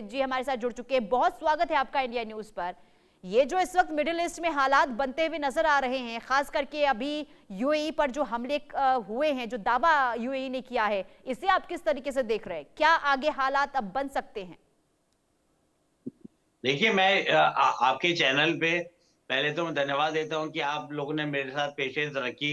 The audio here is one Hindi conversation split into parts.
जी हमारे साथ जुड़ चुके हैं। बहुत स्वागत है आपका इंडिया न्यूज पर। ये जो इस वक्त मिडिल ईस्ट में हालात बनते हुए नजर आ रहे हैं, खास करके अभी यूएई पर जो हमले हुए हैं, जो दावा यूएई ने किया है, इसे आप किस तरीके से देख रहे हैं? क्या आगे हालात अब बन सकते हैं? देखिए, मैं आपके चैनल पे पहले तो मैं धन्यवाद देता हूं कि आप लोगों ने मेरे साथ पेशेंस रखी।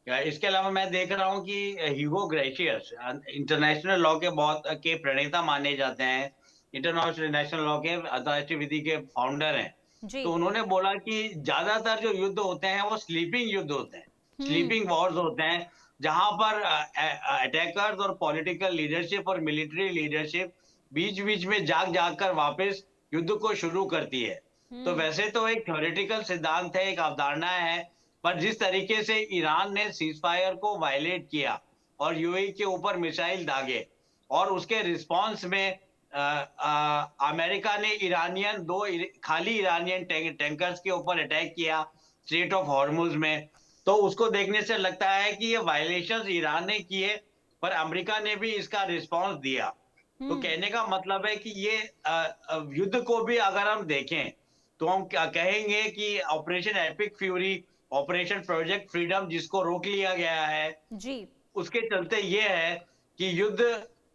इसके अलावा मैं देख रहा हूं कि ह्यूगो ग्रेशियस इंटरनेशनल लॉ के बहुत के प्रणेता माने जाते हैं। इंटरनेशनल लॉ के, अंतर्राष्ट्रीय विधि के फाउंडर हैं। जी। तो उन्होंने बोला कि ज्यादातर जो युद्ध होते हैं वो स्लीपिंग युद्ध होते हैं, हम्म। स्लीपिंग वॉर्स होते हैं, जहां पर अटैकर्स और पॉलिटिकल लीडरशिप और मिलिट्री लीडरशिप बीच बीच में जाग जाग कर वापस युद्ध को शुरू करती है। तो हम्म। वैसे तो एक थ्योरेटिकल सिद्धांत है, एक अवधारणा है, पर जिस तरीके से ईरान ने सीजफायर को वायलेट किया और यूएई के ऊपर मिसाइल दागे, और उसके रिस्पांस में अमेरिका ने खाली ईरानियन टैंकर्स के ऊपर अटैक किया स्ट्रेट ऑफ हॉर्मुज में। तो उसको देखने से लगता है कि ये वायलेशंस ईरान ने किए, पर अमेरिका ने भी इसका रिस्पांस दिया। तो हम्म। कहने का मतलब है कि ये युद्ध को भी अगर हम देखें तो हम क्या कहेंगे कि operation epic fury, operation project freedom जिसको रोक लिया गया है, जी। उसके चलते ये है कि युद्ध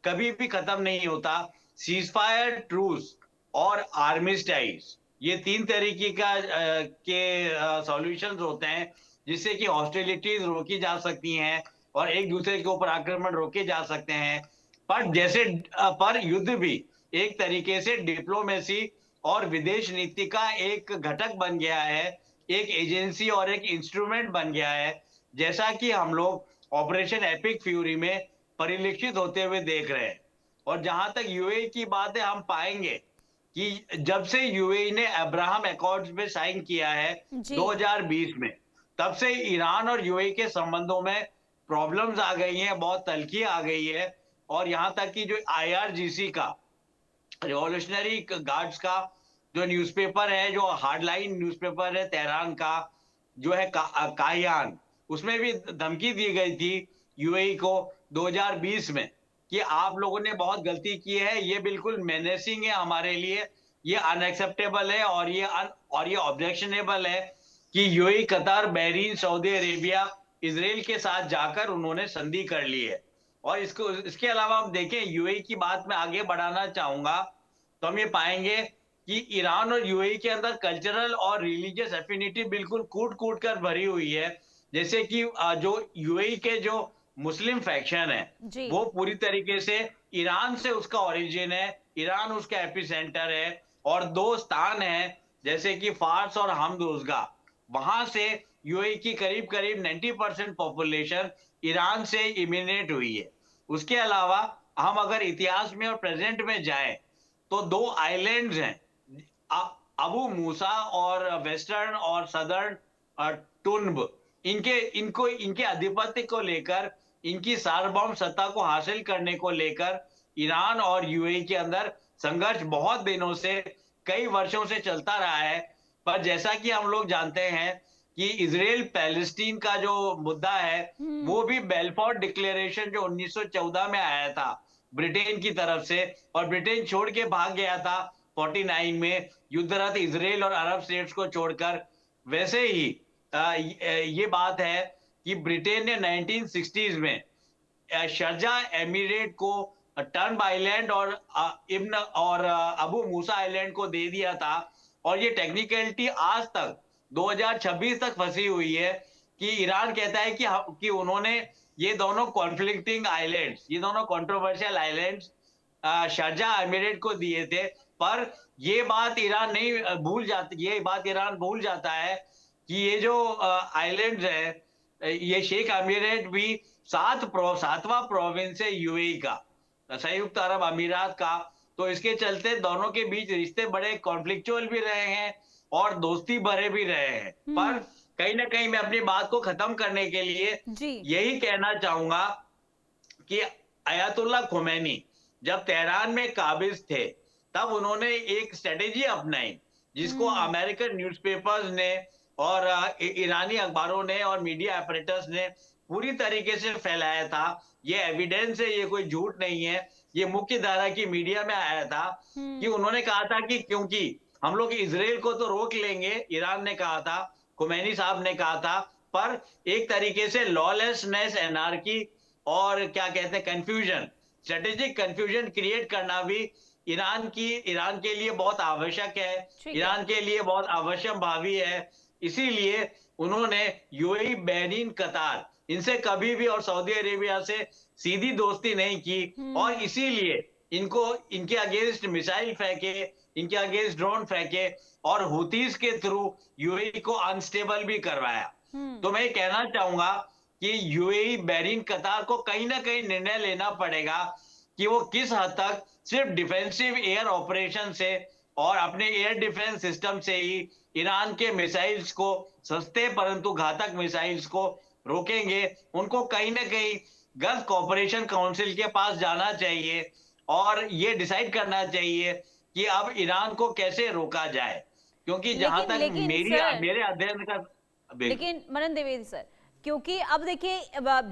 कभी भी खत्म नहीं होता। सीजफायर, ट्रूस और आर्मिस्टाइज, ये तीन तरीके के सॉल्यूशंस होते हैं जिससे कि हॉस्टिलिटीज रोकी जा सकती हैं और एक दूसरे के ऊपर आक्रमण रोके जा सकते हैं। पर युद्ध भी एक तरीके से डिप्लोमेसी और विदेश नीति का एक घटक बन गया है, एक एजेंसी और एक इंस्ट्रूमेंट बन गया है, जैसा कि हम लोग ऑपरेशन एपिक फ्यूरी में परिलक्षित होते हुए देख रहे हैं। और जहां तक यूएई की बात है, हम पाएंगे कि जब से यूएई ने अब्राहम अकॉर्ड्स में साइन किया है जी। 2020 में, तब से ईरान और यूएई के संबंधों में प्रॉब्लम्स आ गई हैं, बहुत तल्खी आ गई है। और यहां तक कि जो आईआरजीसी का, रिवॉल्यूशनरी गार्ड्स का जो न्यूज़पेपर है, जो हार्डलाइन न्यूज़पेपर है तेहरान का, जो है काहियान, उसमें भी धमकी दी गई थी यूएई को 2020 में कि आप लोगों ने बहुत गलती की है, ये बिल्कुल मेनेसिंग है हमारे लिए, ये अनएक्सेप्टेबल है और ये ऑब्जेक्शनेबल है कि UAE, Qatar, Bahrain, Saudi Arabia, Israel के साथ जाकर उन्होंने संधि कर ली है। और इसके अलावा हम देखें, यूएई की बात में आगे बढ़ाना चाहूंगा, तो हम ये पाएंगे कि ईरान और यूएई के अंदर कल्चरल और रिलीजियस एफिनिटी बिल्कुल कूट कूट कर भरी हुई है। जैसे कि जो यूएई के जो मुस्लिम फैक्शन है, जी। वो पूरी तरीके से ईरान से उसका ओरिजिन है, ईरान उसका एपिसेंटर है। और दो स्थान है जैसे कि फार्स और हमदोजगा, वहां से यूएई की करीब करीब 90% पॉपुलेशन ईरान से इमिनेट हुई है। उसके अलावा हम अगर इतिहास में और प्रेजेंट में जाएं तो दो आइलैंड्स हैं, अबू मूसा और वेस्टर्न और सदर्न टुन्ब। इनके आधिपत्य को लेकर, इनकी सार्वभौम सत्ता को हासिल करने को लेकर ईरान और यूएई के अंदर संघर्ष बहुत दिनों से, कई वर्षों से चलता रहा है। पर जैसा कि हम लोग जानते हैं कि इजराइल पैलेस्टीन का जो मुद्दा है, हम्म। वो भी बेलफोर्ट डिक्लेरेशन जो 1914 में आया था ब्रिटेन की तरफ से, और ब्रिटेन छोड़ के भाग गया था 49 में युद्धरत इजराइल और अरब स्टेट्स को छोड़कर। वैसे ही ये बात है कि ब्रिटेन ने 1960s में शारजा एमिरेट को टर्न आइलैंड और इब्न और अबू मूसा आइलैंड को दे दिया था। और ये टेक्निकलिटी आज तक 2026 तक फंसी हुई है कि ईरान कहता है कि उन्होंने ये दोनों कॉन्फ्लिक्टिंग आइलैंड्स, ये दोनों कंट्रोवर्शियल आइलैंड्स शारजा एमिरेट को दिए थे। पर ये बात ईरान नहीं भूल जाती, ये बात ईरान भूल जाता है कि ये जो आइलैंड्स है, ये शेख अमीरेट भी सातवां प्रोविंस है यूएई का, संयुक्त अरब अमीरात का। तो इसके चलते दोनों के बीच रिश्ते बड़े कॉन्फ्लिक्चुअल भी रहे हैं और दोस्ती भरे भी रहे हैं। पर हम्म। कहीं ना कहीं मैं अपनी बात को खत्म करने के लिए जी। यही कहना चाहूंगा कि अयातुल्ला खोमेनी जब तेहरान में काबिज थे, तब उन्होंने एक स्ट्रेटेजी अपनाई जिसको हम्म। अमेरिकन न्यूज़पेपर्स ने और ईरानी अखबारों ने और मीडिया ऑपरेटर्स ने पूरी तरीके से फैलाया था। ये एविडेंस है, ये कोई झूठ नहीं है ये मुख्य धारा की मीडिया में आया था कि उन्होंने कहा था कि क्योंकि हम लोग इजराइल को तो रोक लेंगे, ईरान ने कहा था, खुमैनी साहब ने कहा था, पर एक तरीके से लॉलेसनेस, एनार्की और क्या कहते हैं कंफ्यूजन, स्ट्रेटेजिक कंफ्यूजन क्रिएट करना भी ईरान के लिए बहुत आवश्यक है, ईरान के लिए बहुत आवश्यक भावी है। इसीलिए उन्होंने यूएई, बहरीन, कतार इनसे कभी भी और सऊदी अरेबिया से सीधी दोस्ती नहीं की और इसीलिए इनको इनके अगेंस्ट मिसाइल फेंके, इनके अगेंस्ट ड्रोन फेंके और हुतीज के थ्रू यूएई को अनस्टेबल भी करवाया। तो मैं कहना चाहूंगा कि यूएई, बहरीन, कतार को कहीं ना कहीं निर्णय लेना पड़ेगा कि वो किस हद तक सिर्फ डिफेंसिव एयर ऑपरेशन से और अपने एयर डिफेंस सिस्टम से ही ईरान के मिसाइल्स को, सस्ते परंतु घातक मिसाइल्स को रोकेंगे। उनको कहीं ना कहीं गल्फ कॉपरेशन काउंसिल के पास जाना चाहिए और ये डिसाइड करना चाहिए कि अब ईरान को कैसे रोका जाए, क्योंकि जहां तक मेरे अध्ययन का। लेकिन मनन द्विवेदी सर, क्योंकि अब देखिए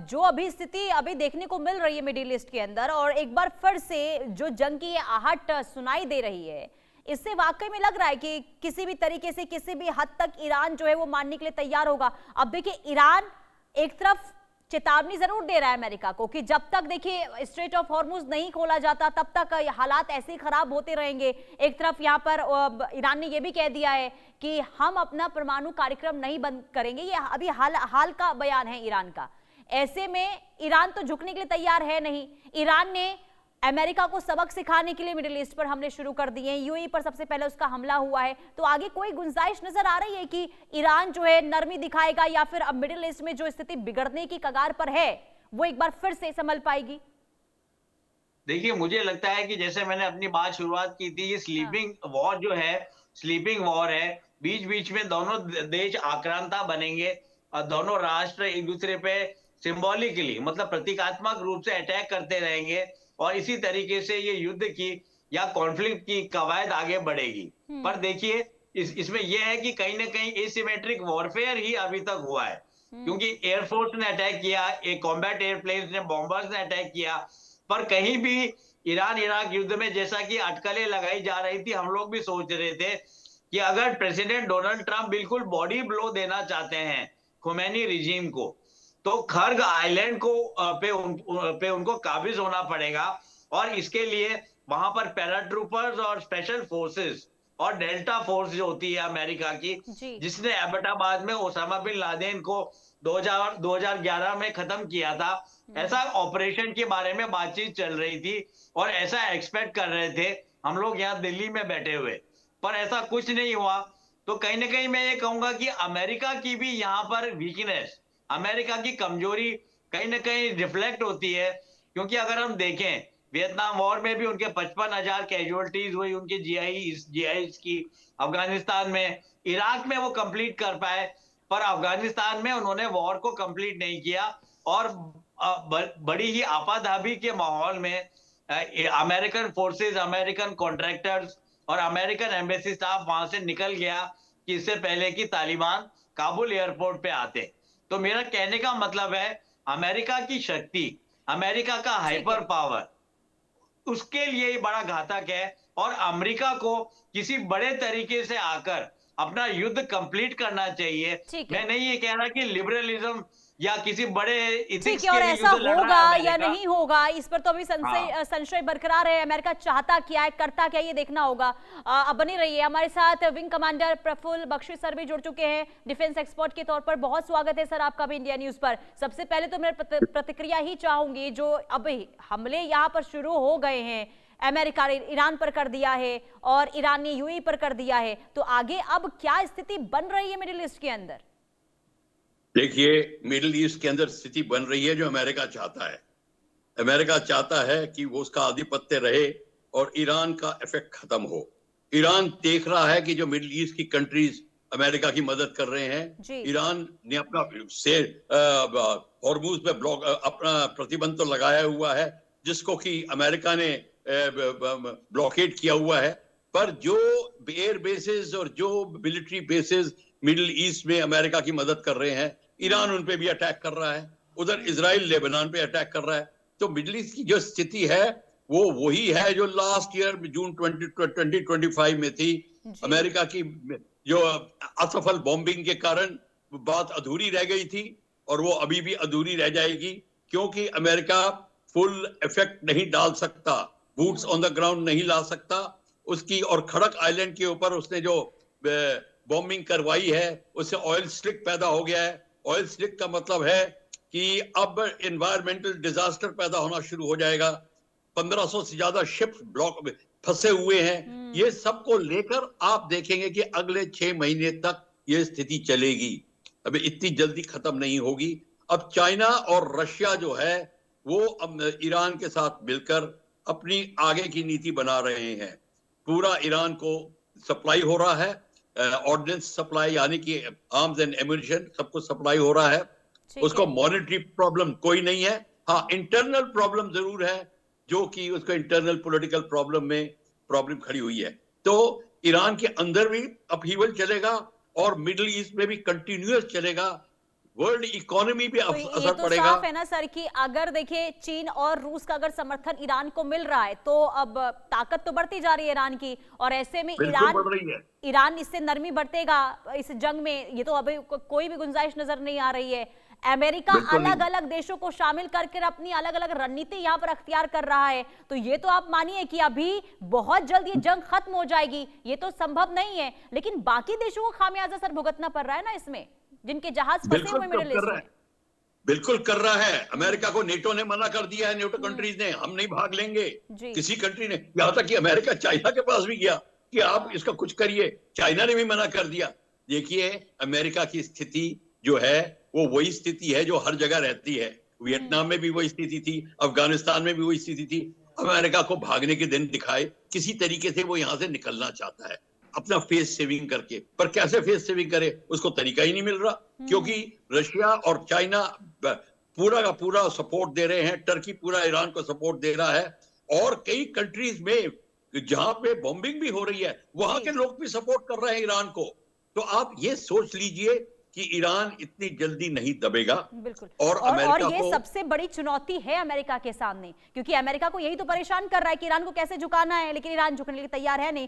जो अभी स्थिति अभी देखने को मिल रही है मिडिल ईस्ट के अंदर, और एक बार फिर से जो जंग की आहट सुनाई दे रही है, इससे वाकई में लग रहा है कि किसी भी तरीके से, किसी भी हद तक ईरान जो है वो मानने के लिए तैयार होगा। अब देखिए ईरान एक तरफ चेतावनी जरूर दे रहा है अमेरिका को कि जब तक देखिए स्ट्रेट ऑफ हॉर्मुज नहीं खोला जाता तब तक हालात ऐसे ही खराब होते रहेंगे। एक तरफ यहाँ पर ईरान ने यह भी कह दिया है कि हम अपना परमाणु कार्यक्रम नहीं बंद करेंगे। ये अभी हाल का बयान है ईरान का। ऐसे में ईरान तो झुकने के लिए तैयार है नहीं। ईरान ने अमेरिका को सबक सिखाने के लिए मिडिल ईस्ट पर हमले शुरू कर दिए हैं। यूएई पर सबसे पहले उसका हमला हुआ है, तो आगे कोई गुंजाइश नजर आ रही है कि ईरान जो है नरमी दिखाएगा या फिर अब मिडिल ईस्ट में जो स्थिति बिगड़ने की कगार पर है वो एक बार फिर से संभल पाएगी? देखिए, मुझे लगता है कि जैसे मैंने अपनी बात शुरुआत की थी, ये स्लीपिंग वॉर जो है, स्लीपिंग वॉर है। बीच बीच में दोनों देश आक्रांता बनेंगे और दोनों राष्ट्र एक दूसरे पे सिंबॉलिकली, मतलब प्रतीकात्मक रूप से अटैक करते रहेंगे और इसी तरीके से ये युद्ध की या कॉन्फ्लिक्ट की कवायद आगे बढ़ेगी। पर देखिए इसमें यह है कि कहीं ना कहीं एसिमेट्रिक वॉरफेयर ही अभी तक हुआ है, क्योंकि एयरफोर्स ने अटैक किया, एक कॉम्बैट एयरप्लेन्स ने, बॉम्बर्स ने अटैक किया, पर कहीं भी ईरान इराक युद्ध में जैसा कि अटकलें लगाई जा रही थी, हम लोग भी सोच रहे थे कि अगर प्रेसिडेंट डोनाल्ड ट्रंप बिल्कुल बॉडी ब्लो देना चाहते हैं खुमैनी रिजीम को, तो खर्ग आइलैंड को पे उनको काबिज होना पड़ेगा और इसके लिए वहां पर पैराट्रूपर्स और स्पेशल फोर्सेस और डेल्टा फोर्स जो होती है अमेरिका की, जिसने एबटाबाद में ओसामा बिन लादेन को 2011 में खत्म किया था, ऐसा ऑपरेशन के बारे में बातचीत चल रही थी और ऐसा एक्सपेक्ट कर रहे थे हम लोग यहाँ दिल्ली में बैठे हुए, पर ऐसा कुछ नहीं हुआ। तो कहीं ना कहीं मैं ये कहूंगा कि अमेरिका की भी यहाँ पर वीकनेस, अमेरिका की कमजोरी कहीं ना कहीं रिफ्लेक्ट होती है, क्योंकि अगर हम देखें वियतनाम वॉर में भी उनके 55,000 कैजुअलिटीज हुई उनके जीआईज की, अफगानिस्तान में, इराक में वो कंप्लीट कर पाए, पर अफगानिस्तान में उन्होंने वॉर को कंप्लीट नहीं किया और बड़ी ही आपाधापी के माहौल में अमेरिकन फोर्सेस, अमेरिकन कॉन्ट्रैक्टर्स और अमेरिकन एम्बेसी स्टाफ वहां से निकल गया कि इससे पहले कि तालिबान काबुल एयरपोर्ट पे आते। तो मेरा कहने का मतलब है अमेरिका की शक्ति, अमेरिका का हाइपर पावर उसके लिए बड़ा घातक है और अमेरिका को किसी बड़े तरीके से आकर अपना युद्ध कंप्लीट करना चाहिए। मैं नहीं ये कह रहा कि लिबरलिज्म या किसी बड़े ठीक है, और ऐसा होगा या नहीं होगा इस पर तो अभी संशय बरकरार है। अमेरिका चाहता क्या है, करता क्या, ये देखना होगा। अब बनी रहिए हमारे साथ। Wing commander Prafulla Bakshi sir भी जुड़ चुके हैं डिफेंस एक्सपर्ट के तौर पर। बहुत स्वागत है सर आपका भी इंडिया न्यूज पर। सबसे पहले तो मैं प्रतिक्रिया ही चाहूंगी, जो अभी हमले यहाँ पर शुरू हो गए हैं, अमेरिका ने ईरान पर कर दिया है और ईरान ने यूएई पर कर दिया है, तो आगे अब क्या स्थिति बन रही है मिडिल ईस्ट के अंदर? देखिए, मिडिल ईस्ट के अंदर स्थिति बन रही है जो अमेरिका चाहता है। अमेरिका चाहता है कि वो उसका आधिपत्य रहे और ईरान का इफेक्ट खत्म हो। ईरान देख रहा है कि जो मिडिल ईस्ट की कंट्रीज अमेरिका की मदद कर रहे हैं, ईरान ने अपना हॉर्मुज पे अपना प्रतिबंध तो लगाया हुआ है, जिसको कि अमेरिका ने ब्लॉकेड किया हुआ है, पर जो एयर बेसिस और जो मिलिट्री बेसिस मिडिल ईस्ट में अमेरिका की मदद कर रहे हैं, ईरान उन पे भी अटैक कर रहा है, उधर इजराइल लेबनान पे अटैक कर रहा है। तो मिडिल ईस्ट की जो स्थिति है वो वही है जो लास्ट ईयर जून 2025 में थी। अमेरिका की जो असफल बॉम्बिंग के कारण बात अधूरी रह गई थी और वो अभी भी अधूरी रह जाएगी, क्योंकि अमेरिका फुल इफेक्ट नहीं डाल सकता, बूट्स ऑन द ग्राउंड नहीं ला सकता उसकी। और खड़क आइलैंड के ऊपर उसने जो बॉम्बिंग करवाई है उससे ऑयल स्लिक पैदा हो गया है। ऑयल स्लिक का मतलब है कि अब एनवायरमेंटल डिजास्टर पैदा होना शुरू हो जाएगा। 1500 से ज्यादा शिप्स ब्लॉक में फंसे हुए हैं। ये सब को लेकर आप देखेंगे कि अगले 6 महीने तक ये स्थिति चलेगी, अभी इतनी जल्दी खत्म नहीं होगी। अब चाइना और रशिया जो है वो अब ईरान के साथ मिलकर अपनी आगे की नीति बना रहे हैं। पूरा ईरान को सप्लाई हो रहा है, ऑर्डिनेंस सप्लाई यानी कि आर्म्स एंड एम्यूनिशन सब कुछ सप्लाई हो रहा है। उसको मॉनेटरी प्रॉब्लम कोई नहीं है, हाँ इंटरनल प्रॉब्लम जरूर है, जो कि उसको इंटरनल पॉलिटिकल प्रॉब्लम खड़ी हुई है। तो ईरान के अंदर भी अपहीवल चलेगा और मिडिल ईस्ट में भी कंटिन्यूअस चलेगा। वर्ल्ड इकोनॉमी भी तो असर ये तो पड़ेगा। साफ है ना सर कि अगर देखिए चीन और रूस का अगर समर्थन ईरान को मिल रहा है तो अब ताकत तो बढ़ती जा रही है ईरान की, और ऐसे में ईरान इससे नरमी बरतेगा इस जंग में, ये तो अभी कोई भी गुंजाइश नजर नहीं आ रही है। अमेरिका अलग अलग देशों को शामिल करके अपनी अलग अलग रणनीति यहाँ पर अख्तियार कर रहा है, तो ये तो आप मानिए कि अभी बहुत जल्द ये जंग खत्म हो जाएगी, ये तो संभव नहीं है। लेकिन बाकी देशों को खामियाजा सर भुगतना पड़ रहा है ना इसमें, जिनके जहाज फंसे हुए मिडिल ईस्ट में। बिल्कुल कर रहा है। अमेरिका को नेटो ने मना कर दिया है, नेटो कंट्रीज ने, हम नहीं भाग लेंगे किसी कंट्री ने। यहां तक कि अमेरिका चाइना के पास भी गया कि आप इसका कुछ करिए, चाइना ने भी मना कर दिया। देखिए अमेरिका की स्थिति जो है वो वही स्थिति है जो हर जगह रहती है। वियतनाम में भी वही स्थिति थी, अफगानिस्तान में भी वही स्थिति थी। अमेरिका को भागने के दिन दिखाए, किसी तरीके से वो यहां से निकलना चाहता है अपना फेस सेविंग करके, पर कैसे फेस सेविंग करे उसको तरीका ही नहीं मिल रहा, क्योंकि रशिया और चाइना पूरा का पूरा सपोर्ट दे रहे हैं, टर्की पूरा ईरान को सपोर्ट दे रहा है, और कई कंट्रीज में जहां पे बॉम्बिंग भी हो रही है वहां के लोग भी सपोर्ट कर रहे हैं ईरान को। तो आप ये सोच लीजिए कि ईरान इतनी जल्दी नहीं दबेगा। बिल्कुल। और ये सबसे बड़ी चुनौती है अमेरिका के सामने, क्योंकि अमेरिका को यही तो परेशान कर रहा है कि ईरान को कैसे झुकाना है, लेकिन ईरान झुकने के लिए तैयार है नहीं।